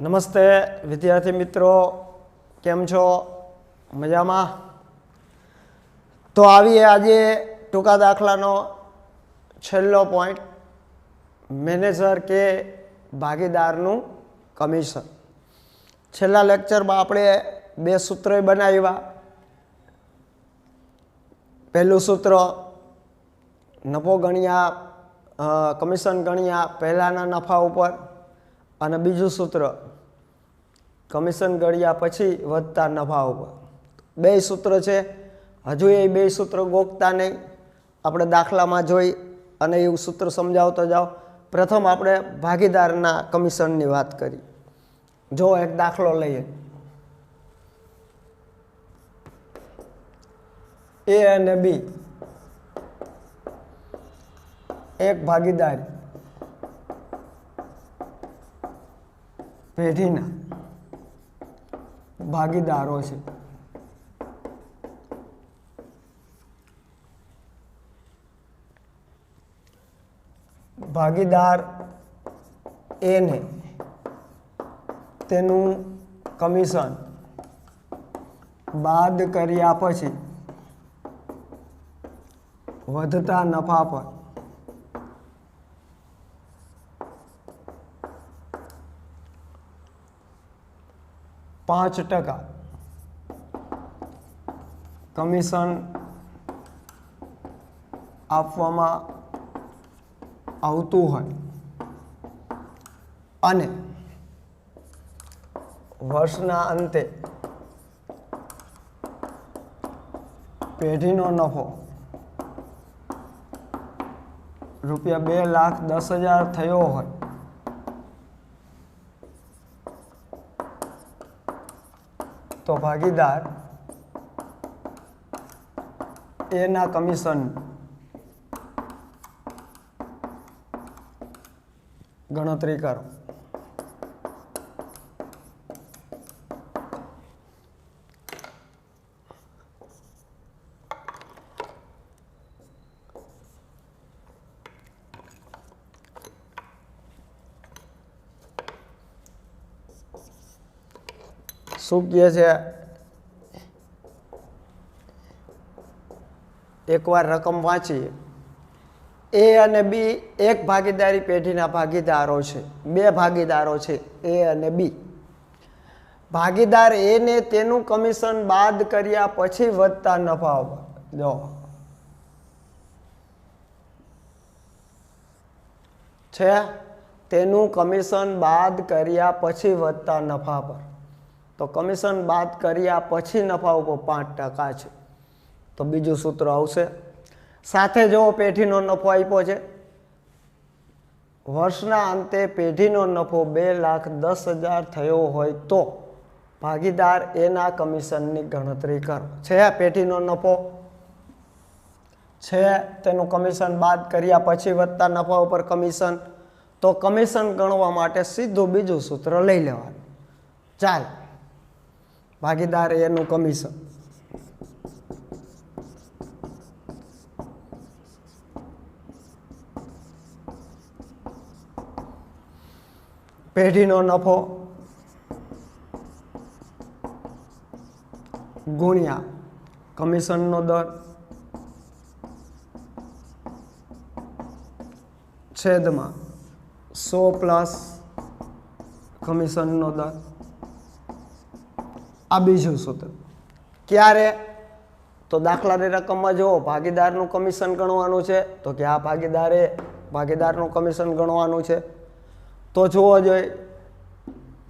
નમસ્તે વિદ્યાર્થી મિત્રો, કેમ છો? મજામાં? તો આવીએ આજે ટૂંકા દાખલાનો છેલ્લો પોઈન્ટ, મેનેજર કે ભાગીદારનું કમિશન. છેલ્લા લેક્ચરમાં આપણે બે સૂત્રો બનાવ્યા. પહેલું સૂત્ર નફો ગણ્યા કમિશન ગણ્યા પહેલાના નફા ઉપર, અને બીજું સૂત્ર કમિશન ગણ્યા પછી વધતા નફા ઉપર. બે સૂત્ર છે. હજુ એ બે સૂત્ર ગોખતા નહીં, આપણે દાખલામાં જોઈ અને એવું સૂત્ર સમજાવતો જાઓ. પ્રથમ આપણે ભાગીદારના કમિશનની વાત કરી. જો એક દાખલો લઈએ. એ અને બી એક ભાગીદાર પેઢીના ભાગીદારો છે. ભાગીદાર એને તેનું કમિશન બાદ કર્યા પછી વધતા નફા પર 5% કમિશન આપવામાં આવતું હોય અને વર્ષના અંતે પેઢીનો નફો ₹2,10,000 થયો હોય તો ભાગીદાર એના કમિશન ગણતરી કરો. શું કહે છે? એકવાર રકમ વાંચીએ. એ અને બી એક ભાગીદારી પેઢીના ભાગીદારો છે. બે ભાગીદારો છે, એ અને બી. ભાગીદાર એને તેનું કમિશન બાદ કર્યા પછી વધતા નફા ઉપર જો છે, તેનું કમિશન બાદ કર્યા પછી વધતા નફા પર. તો કમિશન બાદ કર્યા પછી નફા ઉપર 5% છે. તો બીજું સૂત્ર આવશે. સાથે જો પેઢીનો નફો આપ્યો છે, વર્ષના અંતે પેઢીનો નફો 2,10,000 થયો હોય તો ભાગીદાર એના કમિશનની ગણતરી કરો. છે પેઢીનો નફો છે, તેનું કમિશન બાદ કર્યા પછી વધતા નફા ઉપર કમિશન. તો કમિશન ગણવા માટે સીધું બીજું સૂત્ર લઈ લેવાનું. ચાલ, ભાગીદાર એનું કમિશન પેઢીનો નફો ગુણ્યા કમિશનનો દર છેદમાં 100 પ્લસ કમિશનનો દર. આ બીજું સૂત્ર. ક્યારે? તો દાખલાની રકમમાં જુઓ, ભાગીદારનું કમિશન ગણવાનું છે તો કે આ ભાગીદારનું કમિશન ગણવાનું છે. તો જોવો જોઈએ,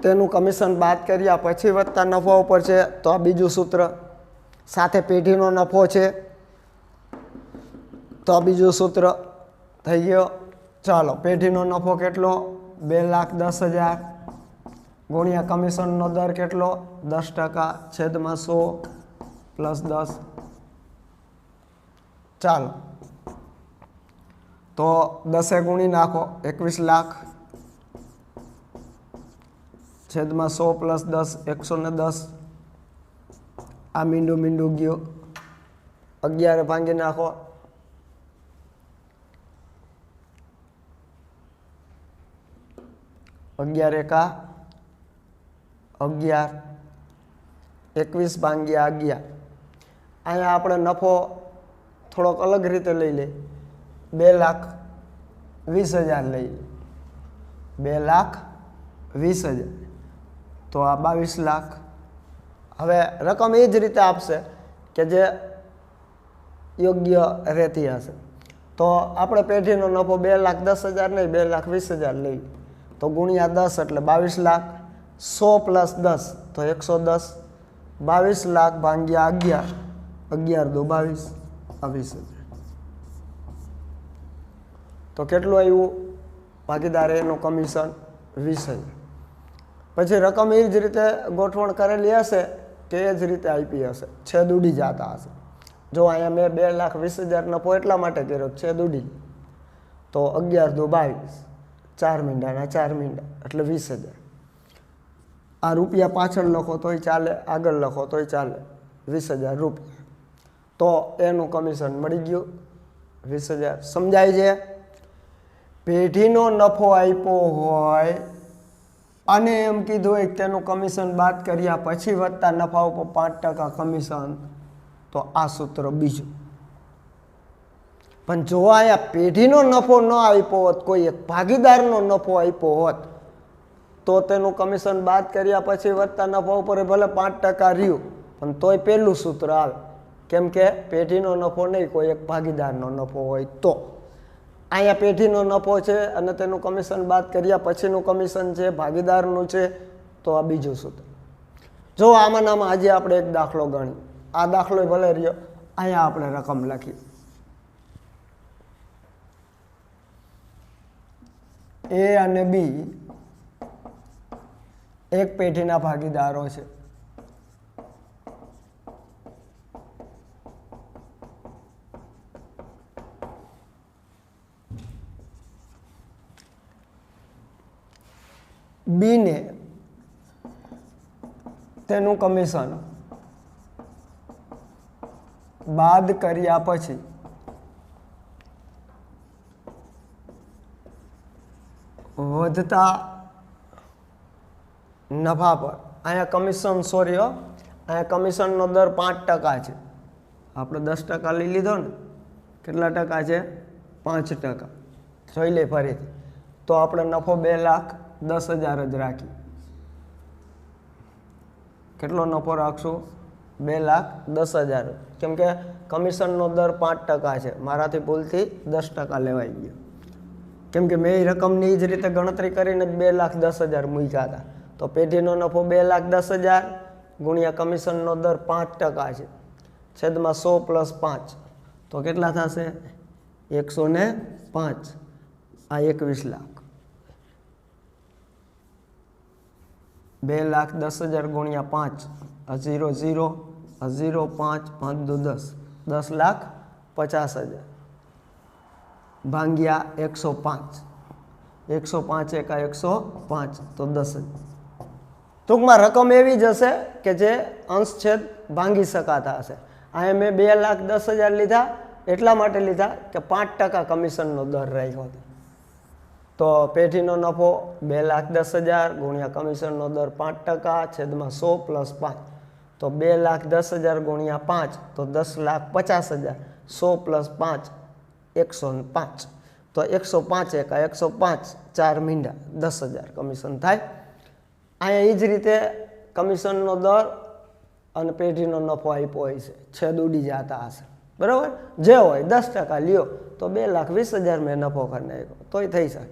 તેનું કમિશન બાદ કર્યા પછી વધતા નફા ઉપર છે તો આ બીજું સૂત્ર. સાથે પેઢીનો નફો છે તો આ બીજું સૂત્ર થઈ ગયો. ચાલો, પેઢીનો નફો કેટલો? 2,10,000 ગુણ્યા કમિશનનો દર કેટલો? 10% છેદમાં 100 પ્લસ 10. ચાલો, તો 10 ગુણી નાખો, 21 લાખ છેદમાં 100 પ્લસ 10 110. આ મીંડું ગયું. 11 ભાંગી નાખો, 11 એકા 11, 21 ભાગ્યા 11. અહીંયા આપણે નફો થોડોક અલગ રીતે લઈ લઈએ, 2,20,000 લઈ લઈએ, 2,20,000, તો આ 22 લાખ. હવે રકમ એ જ રીતે આપશે કે જે યોગ્ય રહેતી હશે. તો આપણે પેઢીનો નફો 2,10,000 નહીં, 2,20,000 લઈ, તો ગુણ્યા 10 એટલે 22 લાખ. 100 પ્લસ 10 તો 110. 22 લાખ ભાગ્યા 11, 11 દુ 22, 22,000. તો કેટલું આવ્યું ભાગીદાર એનું કમિશન? 20,000. પછી રકમ એ જ રીતે ગોઠવણ કરેલી હશે કે એ જ રીતે આપી હશે, છેદ ઉડી જતા હશે. જો અહીંયા મેં 2,20,000 નફો એટલા માટે કર્યો, છેદ ઉડી, તો 11 દુ 22, 4 મીંડાના 4 મીંડા એટલે 20,000. આ રૂપિયા પાછળ લખો તોય ચાલે, આગળ લખો તોય ચાલે, 20,000 રૂપિયા. તો એનું કમિશન મળી ગયું 20,000. સમજાય છે? પેઢીનો નફો આપ્યો હોય અને એમ કીધું હોય કે તેનું કમિશન બાદ કર્યા પછી વધતા નફા ઉપર 5% કમિશન, તો આ સૂત્ર બીજું. પણ જો આયા પેઢીનો નફો ન આપ્યો હોત, કોઈ એક ભાગીદારનો નફો આપ્યો હોત, તો તેનું કમિશન બાદ કર્યા પછી વધતા નફા ઉપર ભલે 5% રહ્યું, પણ તોય પહેલું સૂત્ર આવે. કેમ કે પેઢીનો નફો નહીં, કોઈ એક ભાગીદારનો નફો હોય તો. અહીંયા પેઢીનો નફો છે અને તેનું કમિશન બાદ કર્યા પછીનું કમિશન છે, ભાગીદારનું છે, તો આ બીજું સૂત્ર. જો આમાં આજે આપણે એક દાખલો ગણી, આ દાખલો ભલે રહ્યો, અહીંયા આપણે રકમ લખી. એ અને બી એક પેઢીના ભાગીદારો છે. બી ને તેનું કમિશન બાદ કર્યા પછી વધતા નફા પર, અહીંયા કમિશન સોરી અહીંયા કમિશનનો દર 5% છે. આપણે 10% લઈ લીધો ને, કેટલા ટકા છે? 5%. જોઈ લે ફરીથી. તો આપણે નફો 2,10,000 જ રાખી. કેટલો નફો રાખશું? 2,10,000. કેમ કે કમિશનનો દર 5% છે, મારાથી ભૂલથી 10% લેવાઈ ગયો. કેમ કે મેં એ રકમની જ રીતે ગણતરી કરીને જ 2,10,000 મૂક્યા હતા. તો પેઢીનો નફો 2,10,000 ગુણ્યા કમિશનનો દર 5% છે, છેદમાં 100 પ્લસ 5, તો કેટલા થશે? 105. આ 21 લાખ. 2,10,000 ગુણ્યા 5, 0 0 0 5 5 દુ 10, 10,50,000 ભાગ્યા 105. 105 એકા 105 તો 10,000. ટૂંકમાં રકમ એવી જ હશે કે જે અંશ છેદ ભાંગી શકાતા હશે. અહીંયા મેં 2,10,000 લીધા, એટલા માટે લીધા કે 5% કમિશનનો દર રાખ્યો હતો. તો પેઢીનો નફો 2,10,000 ગુણ્યા કમિશનનો દર 5% છેદમાં 100 પ્લસ 5, તો 2,10,000 ગુણ્યા 5 તો 10,50,000, 100 પ્લસ 5 105. તો 105 એકા 105, 4 મીંડા 10,000 કમિશન થાય. અહીંયા એ જ રીતે કમિશનનો દર અને પેઢીનો નફો આપ્યો હોય છે, છેદ ઉડી જતા હશે, બરાબર? જે હોય 10% લ્યો તો 2,20,000 મેં નફો કરી નાખ્યો, તોય થઈ શકે.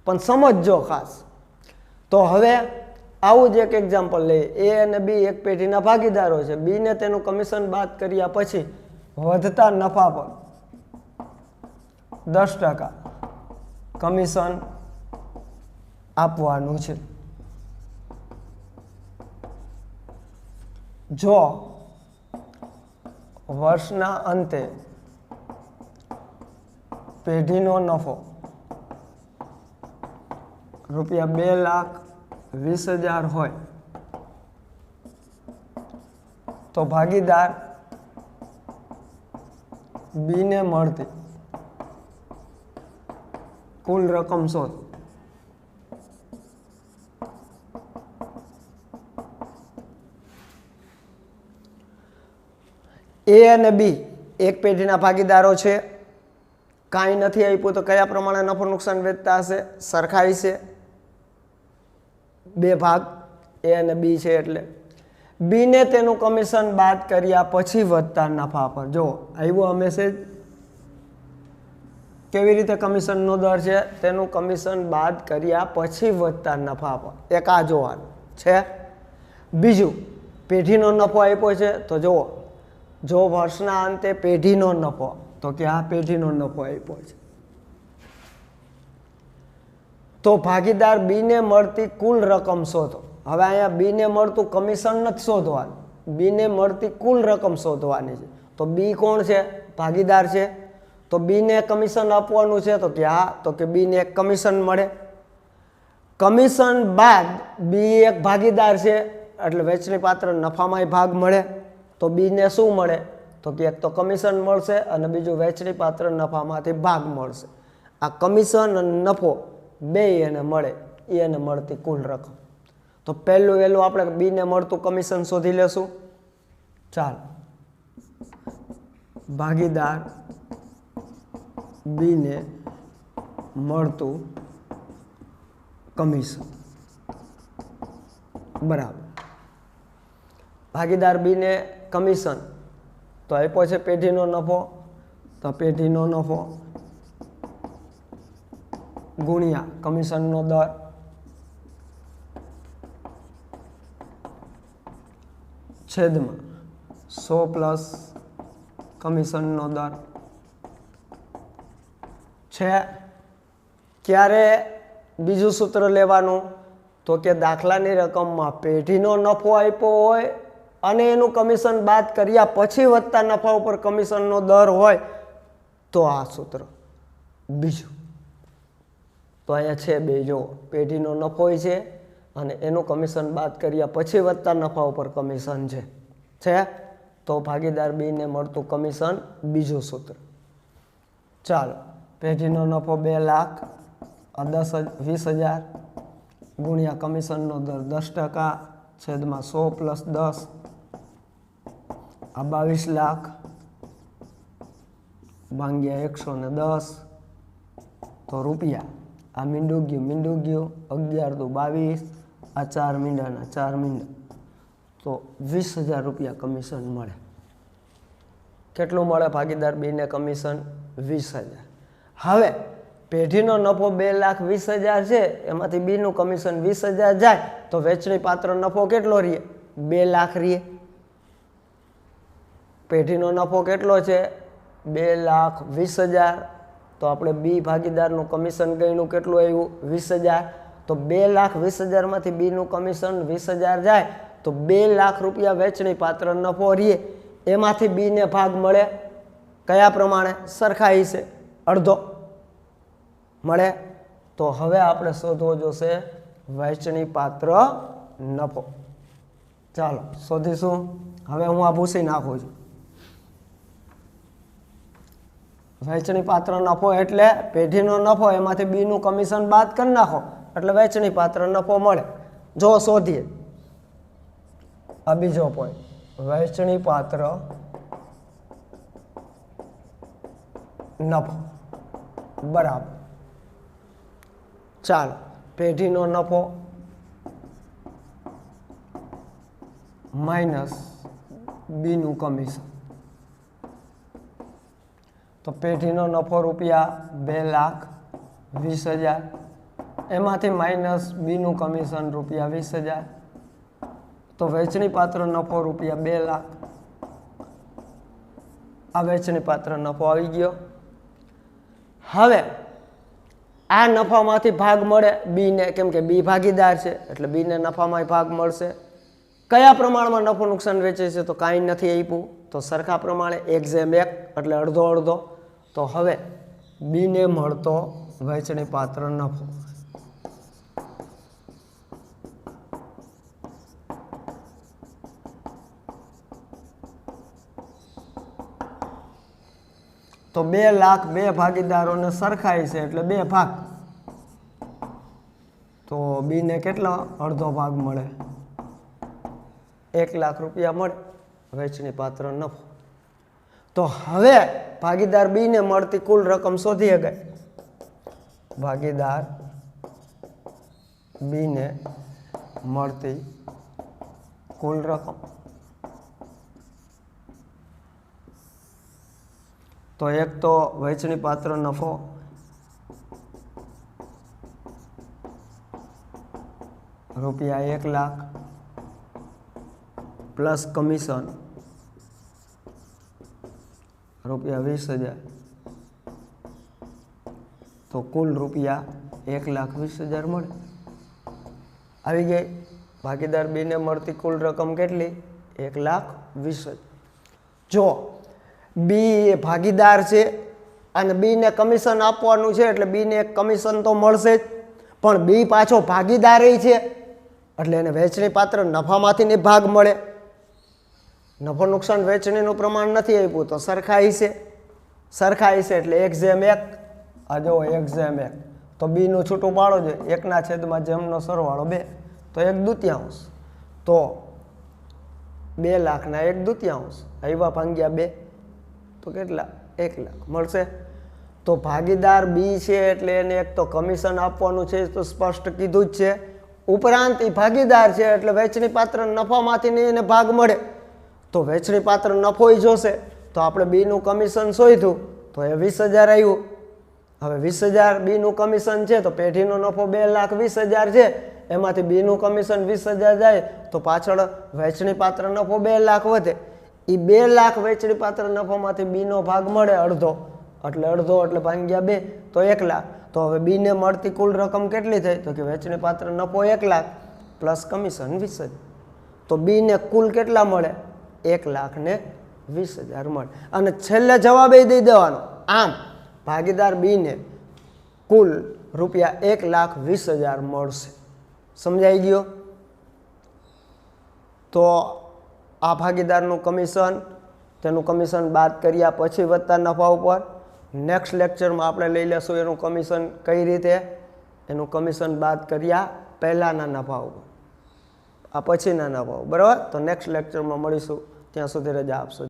પણ સમજજો ખાસ. તો હવે આવું જ એક એક્ઝામ્પલ લઈએ. એ અને બી એક પેઢીના ભાગીદારો છે. બી ને તેનું કમિશન બાદ કર્યા પછી વધતા નફા પર 10% કમિશન આપવાનું છે. જો વર્ષના અંતે પેઢીનો નફો રૂપિયા 2,20,000 હોય તો ભાગીદાર બીને મળતી કુલ રકમ શોધ. એ અને બી એક પેઢીના ભાગીદારો છે, કાંઈ નથી આપ્યું તો કયા પ્રમાણે નફો નુકસાન વેચતા હશે? સરખા છે, બે ભાગ એ અને બી છે એટલે બીને તેનું કમિશન બાદ કર્યા પછી વધતા નફા પર. જો આવ્યો આ મેસેજ, કેવી રીતે કમિશનનો દર છે? તેનું કમિશન બાદ કર્યા પછી વધતા નફા પર. એક આ જોવાનું છે. બીજું, પેઢીનો નફો આપ્યો છે તો જુઓ, જો વર્ષના અંતે પેઢીનો નફો, તો કે આ પેઢીનો નફો આપ્યો છે, તો ભાગીદાર બીને મળતી કુલ રકમ શોધો. હવે અહીંયા બીને મળતું કમિશન નથી શોધવાનું, બીને મળતી કુલ રકમ શોધવાની છે. તો બી કોણ છે? ભાગીદાર છે. તો બીને કમિશન આપવાનું છે તો કે હા, તો કે બીને એક કમિશન મળે. કમિશન બાદ બી એક ભાગીદાર છે એટલે વેચણી પાત્ર નફામાંય ભાગ મળે. તો બીને શું મળે? તો કે એક તો કમિશન મળશે અને બીજું વેચણી પાત્ર નફામાંથી ભાગ મળશે. આ કમિશન અને નફો બે એને મળે, એને મળતી કુલ રકમ. તો વહેલું આપણે બીને મળતું કમિશન શોધી લેશું. ચાલો, ભાગીદાર બીને મળતું કમિશન બરાબર. ભાગીદાર બીને કમિશન તો આપ્યો છે પેઢીનો નફો, તો પેઢીનો નફો ગુણ્યા કમિશનનો દર છેદમાં 100 પ્લસ કમિશનનો દર છે. ક્યારે બીજું સૂત્ર લેવાનું? તો કે દાખલાની રકમમાં પેઢીનો નફો આપ્યો હોય અને એનું કમિશન બાદ કર્યા પછી વધતા નફા ઉપર કમિશનનો દર હોય તો આ સૂત્ર. બીજું તો અહીંયા છે બે, જો પેઢીનો નફો છે અને એનું કમિશન બાદ કર્યા પછી વધતા નફા ઉપર કમિશન છે તો ભાગીદાર બીને મળતું કમિશન બીજું સૂત્ર. ચાલો, પેઢીનો નફો 2 લાખ 20,000 ગુણ્યા કમિશનનો દર 10% છેદમાં 100 પ્લસ 10 આ 22 લાખ ભાગ્યા 110 તો રૂપિયા. આ મીંડું ગયું 11 દુ 22, આ 4 મીંડાના 4 મીંડા તો 20,000 રૂપિયા કમિશન મળે. કેટલું મળે ભાગીદાર બીને કમિશન? 20,000. હવે પેઢીનો નફો 2,20,000 છે, એમાંથી બીનું કમિશન 20,000 જાય તો વેચણી પાત્ર નફો કેટલો રહીએ? 2 લાખ રહીએ. પેઢીનો નફો કેટલો છે? 2,20,000. તો આપણે બી ભાગીદારનું કમિશન ગણ્યું કેટલું આવ્યું? 20,000. તો 2,20,000 માંથી બીનું કમિશન 20,000 જાય તો 2 લાખ રૂપિયા વેચણી પાત્ર નફો રહીએ. એમાંથી બીને ભાગ મળે કયા પ્રમાણે? સરખા હિસ્સે અડધો મળે. તો હવે આપણે શોધવો જોશે વહેંચણી પાત્ર નફો. ચાલો શોધીશું. હવે હું આ ભૂસી નાખું છું. વહેંચણી પાત્ર નફો એટલે પેઢીનો નફો, એમાંથી બીનું કમિશન બાદ કરી નાખો એટલે વહેંચણી પાત્ર નફો મળે. જો શોધીએ આ બીજો પોઈન્ટ, વહેંચણી પાત્ર નફો બરાબર. ચાલો, પેઢીનો નફો માઇનસ બીનું કમિશન. તો પેઢીનો નફો રૂપિયા 2,20,000, એમાંથી માઇનસ બીનું કમિશન રૂપિયા 20,000 તો વેચણી પાત્ર નફો રૂપિયા 2 લાખ. આ વેચણી પાત્ર નફો આવી ગયો. હવે આ નફામાંથી ભાગ મળે બીને, કેમ કે બી ભાગીદાર છે એટલે બીને નફામાં ભાગ મળશે. કયા પ્રમાણમાં નફો નુકસાન વેચે છે? તો કાંઈ નથી આપ્યું, તો સરખા પ્રમાણે 1:1 એટલે અડધો અડધો. તો હવે બીને મળતો વહેંચણી પાત્ર નફો તો 2 લાખ 2 ભાગીદારોને સરખાય છે એટલે 2 ભાગ. તો બીને કેટલો અડધો ભાગ મળે? 1 લાખ રૂપિયા મળે વહેંચણી પાત્ર નફો. તો હવે ભાગીદાર બી ને મળતી કુલ રકમ શોધી શકાય. ભાગીદાર બી ને મળતી કુલ રકમ. તો એક તો વહેંચણી પાત્ર નફો રૂપિયા 1 લાખ પ્લસ કમિશન રૂપિયા 20,000, તો કુલ રૂપિયા 1,20,000 મળે. આવી ગઈ. ભાગીદાર બી ને મળતી કુલ રકમ કેટલી? 1,20,000. જો બી એ ભાગીદાર છે અને બી ને કમિશન આપવાનું છે એટલે બી ને એક કમિશન તો મળશે જ, પણ બી પાછો ભાગીદાર છે એટલે એને વહેંચણી પાત્ર નફામાંથી ભાગ મળે. નફો નુકસાન વહેંચણીનું પ્રમાણ નથી આપ્યું તો સરખા હિસ્સે એટલે 1:1. આ જો 1:1 તો બીનું છૂટું પાડો છે 1/, જેમનો સરવાળો 2 તો 1/2. તો 2 લાખના 1/2 આવ્યા ભાગ્યા 2 તો કેટલા? 1 લાખ મળશે. તો ભાગીદાર બી છે એટલે એને એક તો કમિશન આપવાનું છે તો સ્પષ્ટ કીધું જ છે, ઉપરાંત એ ભાગીદાર છે એટલે વહેંચણી પાત્ર નફામાંથી એને ભાગ મળે. તો વહેંચણી પાત્ર નફો જોશે તો આપણે બીનું કમિશન શોધ્યું તો એ 20,000 આવ્યું. હવે 20,000 બીનું કમિશન છે તો પેઢીનો નફો 2,20,000 છે, એમાંથી બીનું કમિશન 20,000 જાય તો પાછળ વહેંચણી પાત્ર નફો 2 લાખ વધે. એ 2 લાખ વહેંચણી પાત્ર નફોમાંથી બીનો ભાગ મળે અડધો એટલે ભાગ્યા 2 તો 1 લાખ. તો હવે બીને મળતી કુલ રકમ કેટલી થઈ? તો કે વહેંચણી પાત્ર નફો 1 લાખ પ્લસ કમિશન 20,000. તો બીને કુલ કેટલા મળે? 1,20,000 મળે. અને છેલ્લે જવાબ એ દઈ દેવાનો. આમ ભાગીદાર બીને કુલ રૂપિયા 1,20,000 મળશે. સમજાઈ ગયો? તો આ ભાગીદારનું કમિશન, તેનું કમિશન બાદ કર્યા પછી વધતા નફા ઉપર નેક્સ્ટ લેક્ચરમાં આપણે લઈ લેશું એનું કમિશન કઈ રીતે, એનું કમિશન બાદ કર્યા પહેલાંના નફા ઉપર, આ પછીના નફા. બરાબર? તો નેક્સ્ટ લેક્ચરમાં મળીશું. ત્યાં સુધી રજા આપશો.